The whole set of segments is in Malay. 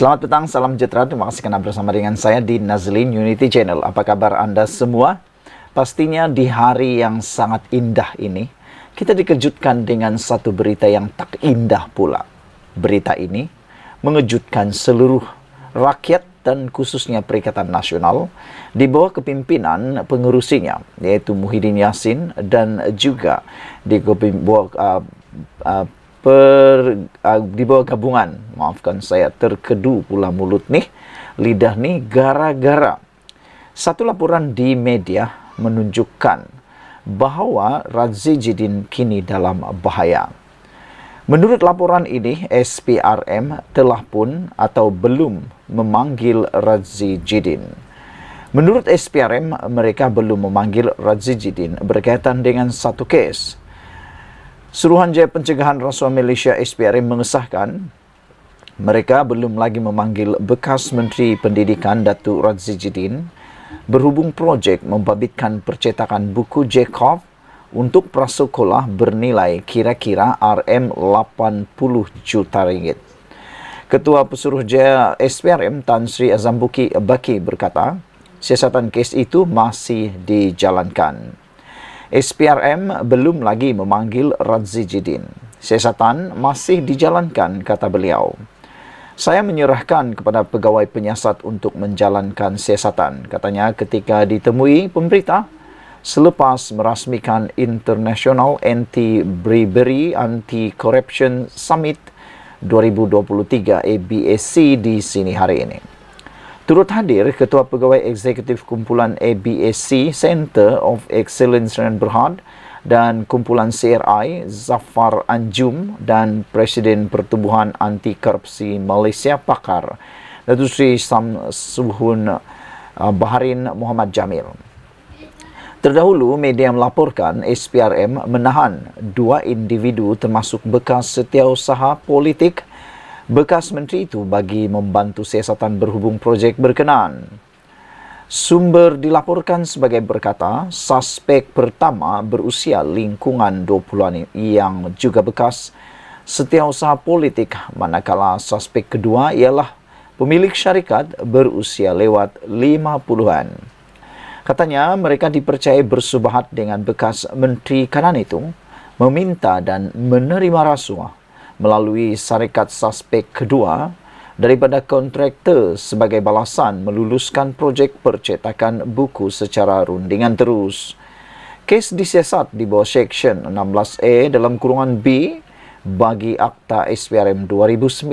Selamat petang, salam sejahtera. Terima kasih karena bersama dengan saya di Nazlin Unity Channel. Apa kabar Anda semua? Pastinya di hari yang sangat indah ini, kita dikejutkan dengan satu berita yang tak indah pula. Berita ini mengejutkan seluruh rakyat dan khususnya Perikatan Nasional di bawah kepimpinan pengurusinya, yaitu Muhyiddin Yassin, dan juga di bawah di bawah gabungan, maafkan saya terkedu pula mulut nih, lidah nih, gara-gara satu laporan di media menunjukkan bahwa Radzi Jidin kini dalam bahaya. Menurut laporan ini, SPRM telah pun atau belum memanggil Radzi Jidin. Menurut SPRM, mereka belum memanggil Radzi Jidin berkaitan dengan satu kes. Suruhanjaya Pencegahan Rasuah Malaysia SPRM mengesahkan mereka belum lagi memanggil bekas Menteri Pendidikan Datuk Radzi Jidin berhubung projek membabitkan percetakan buku Jacob untuk prasekolah bernilai kira-kira RM80 juta ringgit. Ketua Pesuruhjaya SPRM Tan Sri Azambuki Baki berkata, siasatan kes itu masih dijalankan. SPRM belum lagi memanggil Radzi Jidin. Siasatan masih dijalankan, kata beliau. Saya menyerahkan kepada pegawai penyiasat untuk menjalankan siasatan, katanya ketika ditemui pemberita selepas merasmikan International Anti-Bribery Anti-Corruption Summit 2023 ABAC di sini hari ini. Turut hadir Ketua Pegawai Eksekutif Kumpulan ABAC Center of Excellence Sdn Bhd dan Kumpulan CRI Zafar Anjum dan Presiden Pertubuhan Anti Korupsi Malaysia Pakar Datuk Sri Samsuhun Baharin Muhammad Jamil. Terdahulu, media melaporkan SPRM menahan dua individu termasuk bekas setiausaha politik bekas menteri itu bagi membantu siasatan berhubung projek berkenaan. Sumber dilaporkan sebagai berkata, suspek pertama berusia lingkungan 20-an yang juga bekas setiausaha politik, manakala suspek kedua ialah pemilik syarikat berusia lewat 50-an. Katanya mereka dipercayai bersubahat dengan bekas menteri kanan itu, meminta dan menerima rasuah melalui syarikat suspek kedua daripada kontraktor sebagai balasan meluluskan projek percetakan buku secara rundingan terus. Kes disiasat di bawah Seksyen 16A dalam kurungan B bagi Akta SPRM 2009.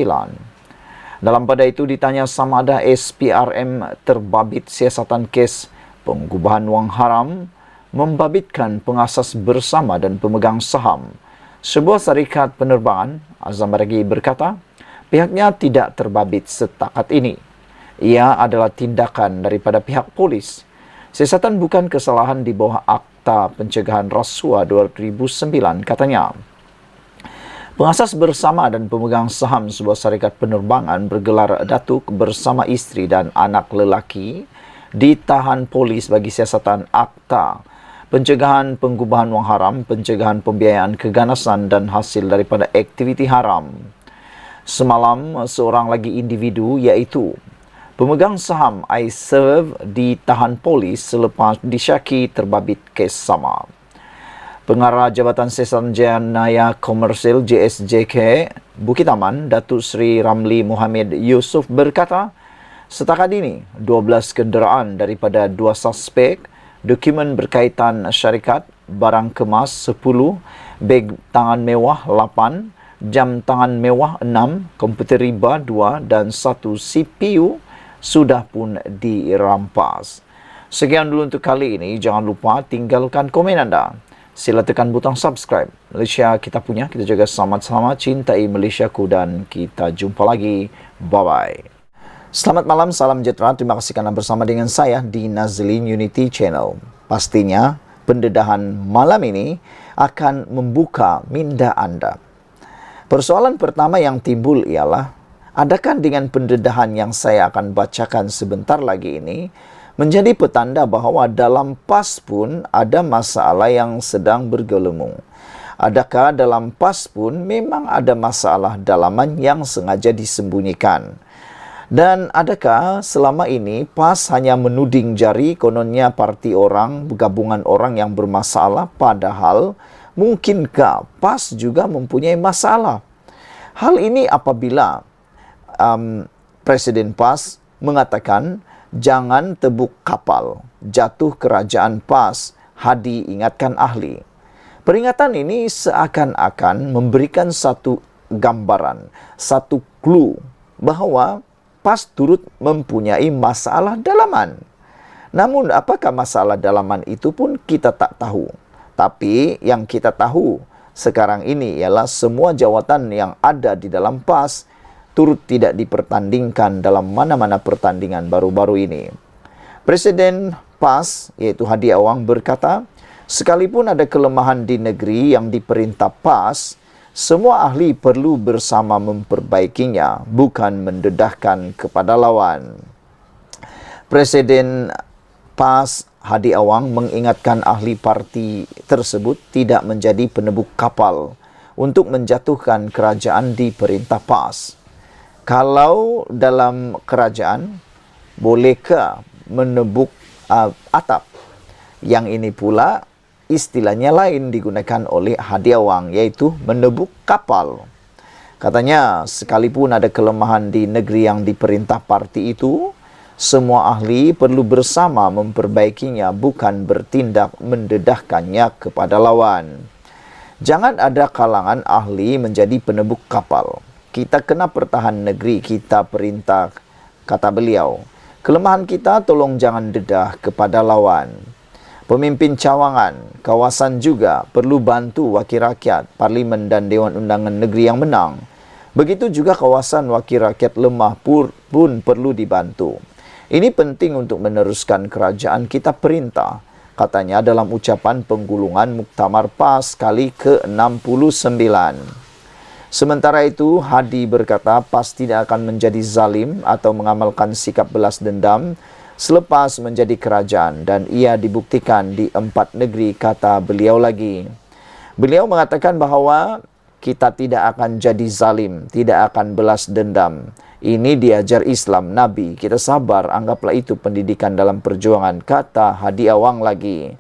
Dalam pada itu ditanya sama ada SPRM terbabit siasatan kes pengubahan wang haram membabitkan pengasas bersama dan pemegang saham sebuah syarikat penerbangan. Azam Baragi berkata, pihaknya tidak terbabit setakat ini. Ia adalah tindakan daripada pihak polis. Siasatan bukan kesalahan di bawah Akta Pencegahan Rasuah 2009, katanya. Pengasas bersama dan pemegang saham sebuah syarikat penerbangan bergelar Datuk bersama isteri dan anak lelaki ditahan polis bagi siasatan Akta Pencegahan Pengubahan Wang Haram, Pencegahan Pembiayaan Keganasan dan hasil daripada aktiviti haram. Semalam, seorang lagi individu iaitu pemegang saham iServe ditahan polis selepas disyaki terbabit kes sama. Pengarah Jabatan Siasatan Jayanaya Komersil JSJK Bukit Aman, Datuk Sri Ramli Muhammad Yusof berkata, setakat ini 12 kenderaan daripada 2 suspek, dokumen berkaitan syarikat, barang kemas 10, beg tangan mewah 8, jam tangan mewah 6, komputer riba 2 dan 1 CPU sudah pun dirampas. Sekian dulu untuk kali ini. Jangan lupa tinggalkan komen anda. Sila tekan butang subscribe. Malaysia kita punya, kita jaga sama-sama, cintai Malaysiaku dan kita jumpa lagi. Bye-bye. Selamat malam, salam sejahtera. Terima kasih karena bersama dengan saya di Nazlin Unity Channel. Pastinya pendedahan malam ini akan membuka minda anda. Persoalan pertama yang timbul ialah, adakah dengan pendedahan yang saya akan bacakan sebentar lagi ini menjadi petanda bahawa dalam PAS pun ada masalah yang sedang bergelumung? Adakah dalam PAS pun memang ada masalah dalaman yang sengaja disembunyikan? Dan adakah selama ini PAS hanya menuding jari kononnya parti orang, gabungan orang yang bermasalah, padahal mungkinkah PAS juga mempunyai masalah? Hal ini apabila Presiden PAS mengatakan jangan tebuk kapal, jatuh kerajaan PAS, Hadi ingatkan ahli. Peringatan ini seakan-akan memberikan satu gambaran, satu clue bahawa PAS turut mempunyai masalah dalaman. Namun apakah masalah dalaman itu pun kita tak tahu. Tapi yang kita tahu sekarang ini ialah semua jawatan yang ada di dalam PAS turut tidak dipertandingkan dalam mana-mana pertandingan baru-baru ini. Presiden PAS yaitu Hadi Awang berkata, sekalipun ada kelemahan di negeri yang diperintah PAS, semua ahli perlu bersama memperbaikinya, bukan mendedahkan kepada lawan. Presiden PAS Hadi Awang mengingatkan ahli parti tersebut tidak menjadi penebuk kapal untuk menjatuhkan kerajaan di perintah PAS. Kalau dalam kerajaan, bolehkah menebuk atap? Yang ini pula istilahnya lain digunakan oleh Hadi Awang, yaitu menebuk kapal. Katanya, sekalipun ada kelemahan di negeri yang diperintah parti itu, semua ahli perlu bersama memperbaikinya, bukan bertindak mendedahkannya kepada lawan. Jangan ada kalangan ahli menjadi penebuk kapal. Kita kena pertahan negeri kita perintah, kata beliau. Kelemahan kita tolong jangan dedah kepada lawan. Pemimpin cawangan, kawasan juga perlu bantu wakil rakyat, parlimen dan Dewan Undangan Negeri yang menang. Begitu juga kawasan wakil rakyat lemah pun perlu dibantu. Ini penting untuk meneruskan kerajaan kita perintah, katanya dalam ucapan penggulungan Muktamar PAS kali ke-69. Sementara itu, Hadi berkata PAS tidak akan menjadi zalim atau mengamalkan sikap belas dendam selepas menjadi kerajaan, dan ia dibuktikan di 4 negeri, kata beliau lagi. Beliau mengatakan bahawa kita tidak akan jadi zalim, tidak akan belas dendam. Ini diajar Islam, Nabi. Kita sabar, anggaplah itu pendidikan dalam perjuangan, kata Hadi Awang lagi.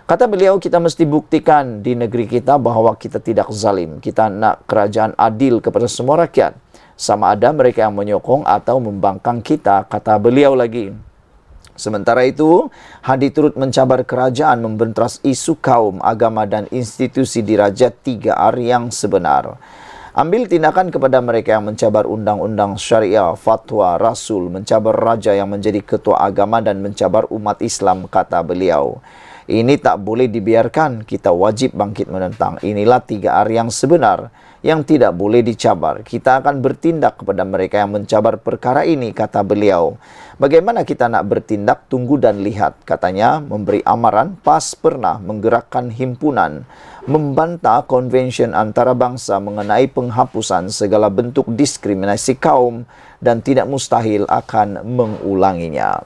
Kata beliau, kita mesti buktikan di negeri kita bahawa kita tidak zalim. Kita nak kerajaan adil kepada semua rakyat, sama ada mereka yang menyokong atau membangkang kita, kata beliau lagi. Sementara itu, Hadi turut mencabar kerajaan membentras isu kaum, agama dan institusi dirajat 3R yang sebenar. Ambil tindakan kepada mereka yang mencabar undang-undang syariah, fatwa, rasul, mencabar raja yang menjadi ketua agama dan mencabar umat Islam, kata beliau. Ini tak boleh dibiarkan, kita wajib bangkit menentang. Inilah 3R yang sebenar, yang tidak boleh dicabar. Kita akan bertindak kepada mereka yang mencabar perkara ini, kata beliau. Bagaimana kita nak bertindak? Tunggu dan lihat, katanya. Memberi amaran, PAS pernah menggerakkan himpunan membantah konvensyen antarabangsa mengenai penghapusan segala bentuk diskriminasi kaum dan tidak mustahil akan mengulanginya.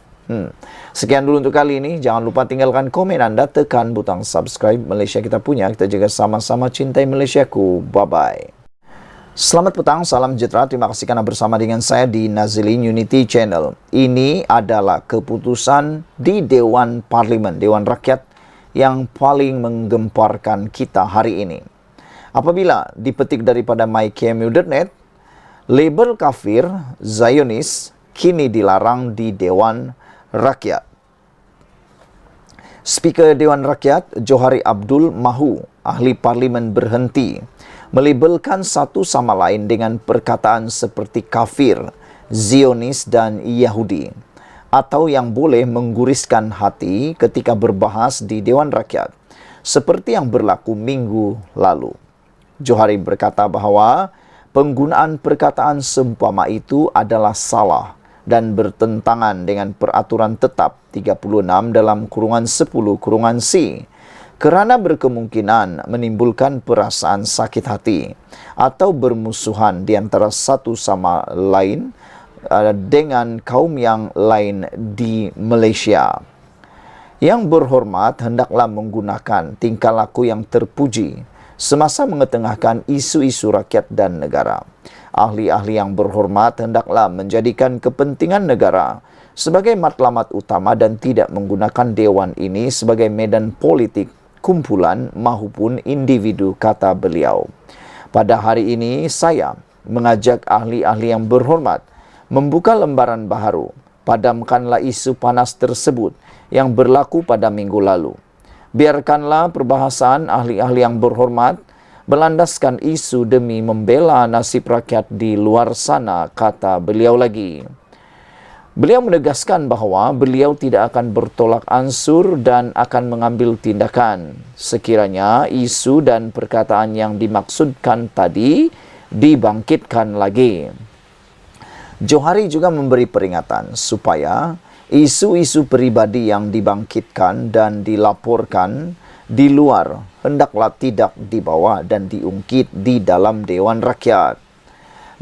Sekian dulu untuk kali ini. Jangan lupa tinggalkan komen Anda, tekan butang subscribe. Malaysia kita punya, kita juga sama-sama cintai Malaysiaku. Bye-bye. Selamat petang, salam sejahtera. Terima kasih karena bersama dengan saya di Nazilin Unity Channel. Ini adalah keputusan di Dewan Parlimen, Dewan Rakyat yang paling menggemparkan kita hari ini. Apabila dipetik daripada mykmu.net, label kafir Zionis kini dilarang di Dewan Rakyat. Speaker Dewan Rakyat Johari Abdul mahu ahli parlimen berhenti melabelkan satu sama lain dengan perkataan seperti kafir, Zionis dan Yahudi, atau yang boleh mengguriskan hati ketika berbahas di Dewan Rakyat, seperti yang berlaku minggu lalu. Johari berkata bahawa penggunaan perkataan seumpama itu adalah salah dan bertentangan dengan peraturan tetap 36 dalam kurungan 10 kurungan C, kerana berkemungkinan menimbulkan perasaan sakit hati atau bermusuhan di antara satu sama lain dengan kaum yang lain di Malaysia. Yang berhormat hendaklah menggunakan tingkah laku yang terpuji semasa mengetengahkan isu-isu rakyat dan negara. Ahli-ahli yang berhormat hendaklah menjadikan kepentingan negara sebagai matlamat utama dan tidak menggunakan dewan ini sebagai medan politik, kumpulan maupun individu, kata beliau. Pada hari ini saya mengajak ahli-ahli yang berhormat membuka lembaran baru. Padamkanlah isu panas tersebut yang berlaku pada minggu lalu. Biarkanlah perbahasan ahli-ahli yang berhormat berlandaskan isu demi membela nasib rakyat di luar sana, kata beliau lagi. Beliau menegaskan bahawa beliau tidak akan bertolak ansur dan akan mengambil tindakan sekiranya isu dan perkataan yang dimaksudkan tadi dibangkitkan lagi. Johari juga memberi peringatan supaya isu-isu peribadi yang dibangkitkan dan dilaporkan di luar hendaklah tidak dibawa dan diungkit di dalam Dewan Rakyat.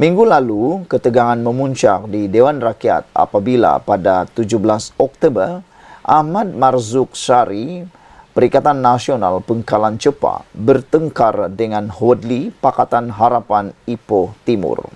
Minggu lalu, ketegangan memuncak di Dewan Rakyat apabila pada 17 Oktober, Ahmad Marzuk Syari, Perikatan Nasional Pengkalan Cepa, bertengkar dengan Hodli Pakatan Harapan Ipoh Timur.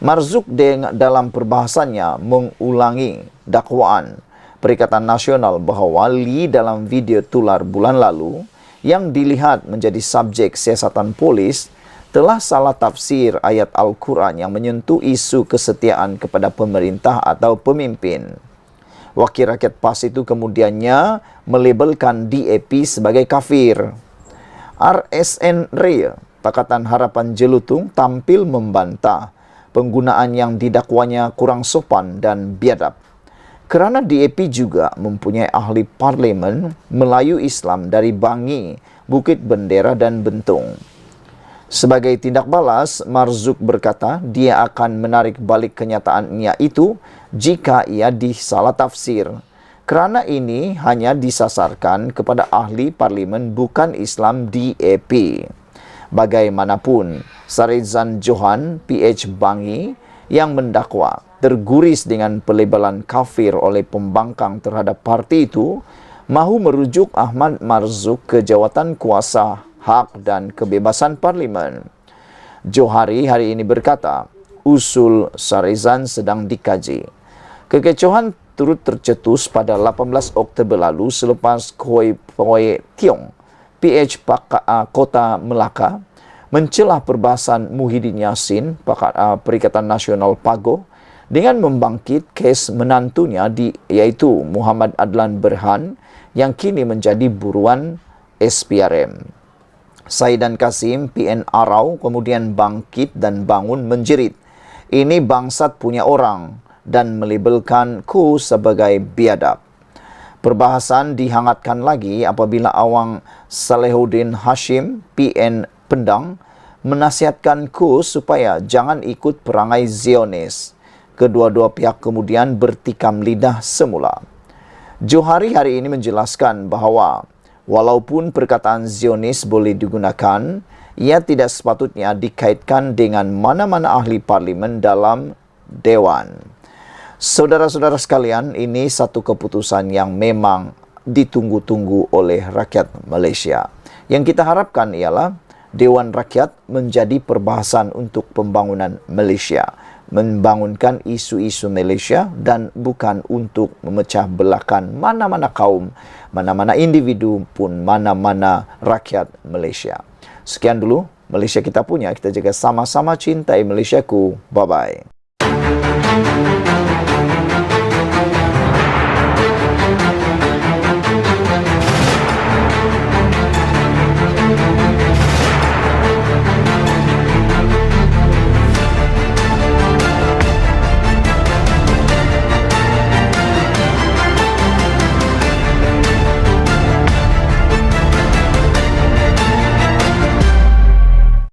Marzuk dalam perbahasannya mengulangi dakwaan Perikatan Nasional bahawa Lee dalam video tular bulan lalu yang dilihat menjadi subjek siasatan polis telah salah tafsir ayat Al-Quran yang menyentuh isu kesetiaan kepada pemerintah atau pemimpin. Wakil rakyat PAS itu kemudiannya melabelkan DAP sebagai kafir. RSN Rea, Pakatan Harapan Jelutung, tampil membantah penggunaan yang didakwanya kurang sopan dan biadab. Kerana DAP juga mempunyai ahli parlimen Melayu Islam dari Bangi, Bukit Bendera dan Bentung. Sebagai tindak balas, Marzuk berkata dia akan menarik balik kenyataannya itu jika ia disalah tafsir. Kerana ini hanya disasarkan kepada ahli parlimen bukan Islam DAP. Bagaimanapun, Sarizan Johan, PH Bangi, yang mendakwa terguris dengan pelabelan kafir oleh pembangkang terhadap parti itu, mahu merujuk Ahmad Marzuk ke jawatan kuasa hak dan kebebasan parlimen. Johari hari ini berkata, usul Sarizan sedang dikaji. Kekecohan turut tercetus pada 18 Oktober lalu selepas Khoi Poi Tiong, PH Kota Melaka, mencelah perbahasan Muhyiddin Yassin, Perikatan Nasional PAGO, dengan membangkit kes menantunya yaitu Muhammad Adlan Berhan yang kini menjadi buruan SPRM. Saidan Kasim, PN Arau, kemudian bangkit dan bangun menjerit, ini bangsat punya orang, dan melabelkan Ku sebagai biadab. Perbahasan dihangatkan lagi apabila Awang Salehuddin Hashim, PN Pendang, menasihatkan Ku supaya jangan ikut perangai Zionis. Kedua-dua pihak kemudian bertikam lidah semula. Johari hari ini menjelaskan bahawa walaupun perkataan Zionis boleh digunakan, ia tidak sepatutnya dikaitkan dengan mana-mana ahli parlimen dalam Dewan. Saudara-saudara sekalian, ini satu keputusan yang memang ditunggu-tunggu oleh rakyat Malaysia. Yang kita harapkan ialah Dewan Rakyat menjadi perbahasan untuk pembangunan Malaysia, membangunkan isu-isu Malaysia dan bukan untuk memecah belahkan mana-mana kaum, mana-mana individu pun mana-mana rakyat Malaysia. Sekian dulu Malaysia kita punya, kita jaga sama-sama cintai Malaysiaku. Bye-bye.